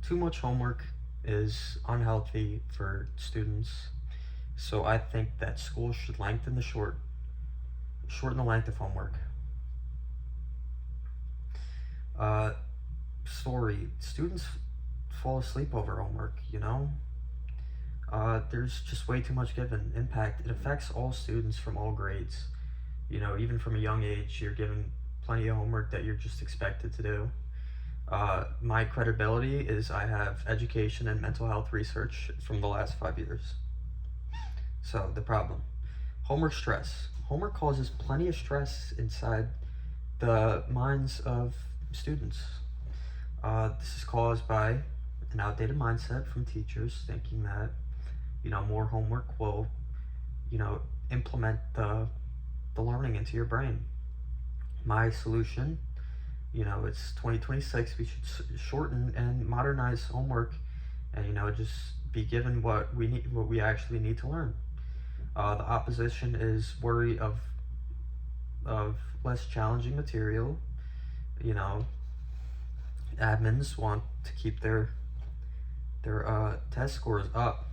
Too much homework is unhealthy for students, so I think that schools should shorten the length of homework. Uh, Story: students fall asleep over homework. There's just way too much given impact. It affects all students from all grades. Even from a young age, you're given plenty of homework that you're just expected to do. My credibility is I have education and mental health research from the last 5 years. So, the problem: homework stress. Homework causes plenty of stress inside the minds of students. This is caused by an outdated mindset from teachers thinking that, more homework will, implement the learning into your brain. My solution: it's 2026. We should shorten and modernize homework, and just be given what we actually need to learn. The opposition is worry of less challenging material. You know, admins want to keep their test scores up.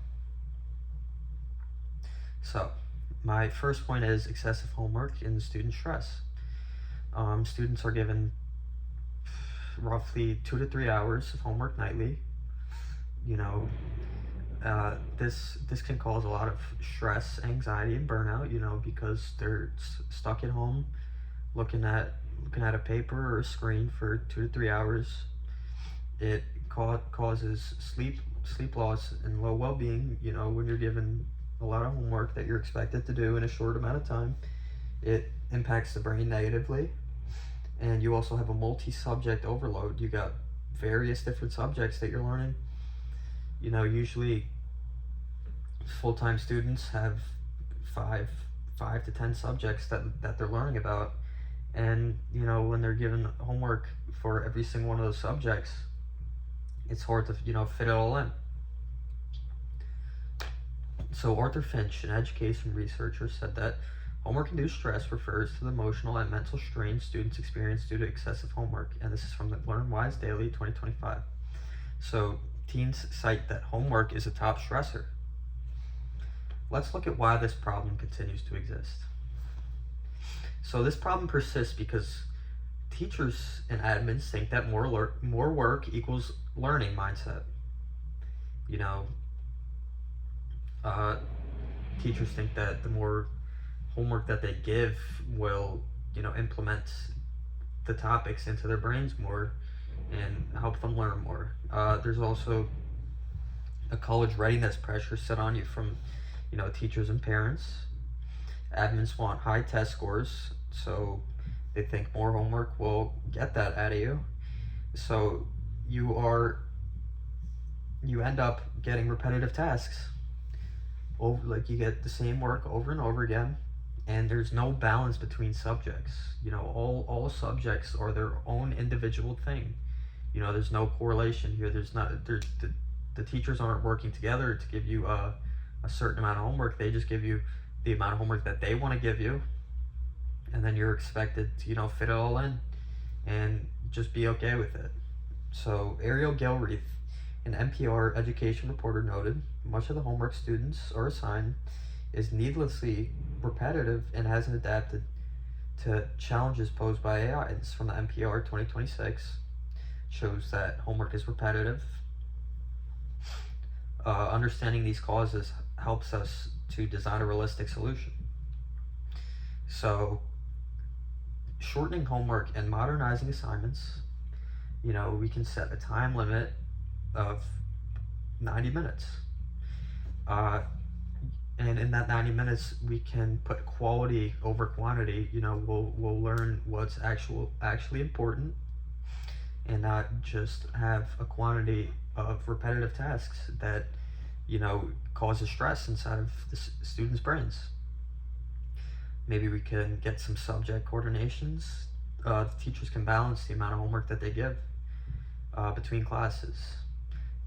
So, my first point is excessive homework and student stress. Students are given roughly 2 to 3 hours of homework nightly. You know, this can cause a lot of stress, anxiety, and burnout. Because they're stuck at home, looking at a paper or a screen for 2 to 3 hours. It causes sleep loss and low well-being. When you're given a lot of homework that you're expected to do in a short amount of time, it impacts the brain negatively. And you also have a multi-subject overload. You got various different subjects that you're learning. Usually full-time students have five to 10 subjects that they're learning about. And when they're given homework for every single one of those subjects, it's hard to fit it all in. So Arthur Finch, an education researcher, said that homework-induced stress refers to the emotional and mental strain students experience due to excessive homework, and this is from the Learn Wise Daily 2025. So teens cite that homework is a top stressor. Let's look at why this problem continues to exist. So this problem persists because teachers and admins think that more work equals learning mindset. Teachers think that the more homework that they give will, implement the topics into their brains more and help them learn more. There's also a college readiness pressure set on you from, teachers and parents. Admins want high test scores, so they think more homework will get that out of you. So you end up getting repetitive tasks. You get the same work over and over again, and there's no balance between subjects. All subjects are their own individual thing. There's no correlation here. The teachers aren't working together to give you a certain amount of homework. They just give you the amount of homework that they want to give you, and then you're expected to fit it all in and just be okay with it. So Ariel Gilreath, an NPR education reporter, noted much of the homework students are assigned is needlessly repetitive and hasn't adapted to challenges posed by AI. This is from the NPR 2026. Shows that homework is repetitive. Understanding these causes helps us to design a realistic solution. So, shortening homework and modernizing assignments, we can set a time limit of 90 minutes. And in that 90 minutes, we can put quality over quantity. We'll learn what's actually important, and not just have a quantity of repetitive tasks that causes stress inside of the students' brains. Maybe we can get some subject coordinations. The teachers can balance the amount of homework that they give between classes.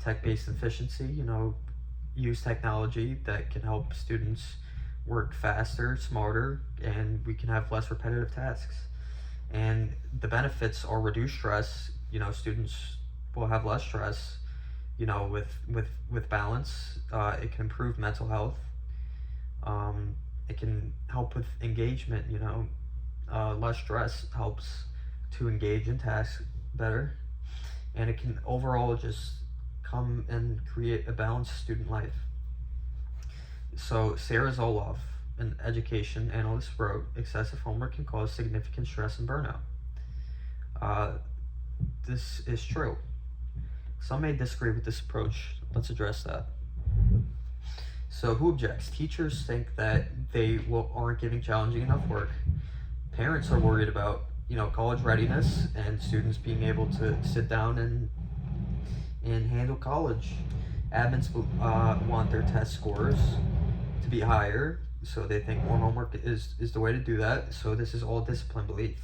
Tech-based efficiency, use technology that can help students work faster, smarter, and we can have less repetitive tasks. And the benefits are reduced stress. Students will have less stress, with balance, it can improve mental health. Um, it can help with engagement. Less stress helps to engage in tasks better, and it can overall just come and create a balanced student life. So Sarah Zoloff, an education analyst, wrote, "Excessive homework can cause significant stress and burnout." Uh, this is true. Some may disagree with this approach. Let's address that. So who objects? Teachers think that aren't giving challenging enough work. Parents are worried about college readiness and students being able to sit down and handle college. Admins want their test scores to be higher, so they think more homework is the way to do that. So this is all discipline belief.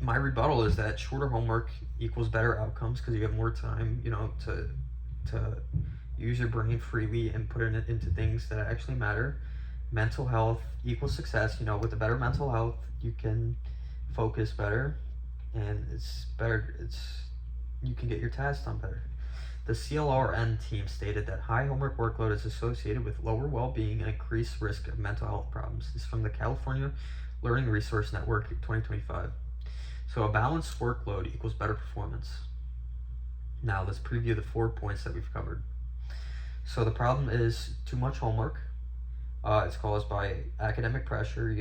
My rebuttal is that shorter homework equals better outcomes because you have more time, to use your brain freely and put it into things that actually matter. Mental health equals success. With a better mental health, you can focus better, and it's better. You can get your tasks done better. The CLRN team stated that high homework workload is associated with lower well-being and increased risk of mental health problems. This is from the California Learning Resource Network 2025. So a balanced workload equals better performance. Now let's preview the 4 points that we've covered. So the problem is too much homework. It's caused by academic pressure.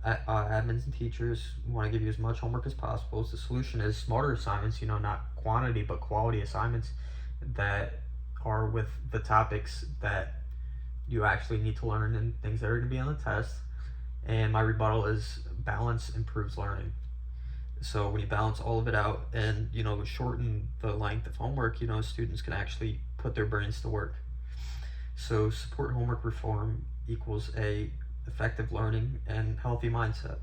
Admins and teachers want to give you as much homework as possible. So the solution is smarter assignments, not quantity but quality assignments that are with the topics that you actually need to learn and things that are going to be on the test. And my rebuttal is balance improves learning. So when you balance all of it out and shorten the length of homework, students can actually put their brains to work. So support homework reform equals a effective learning and healthy mindset.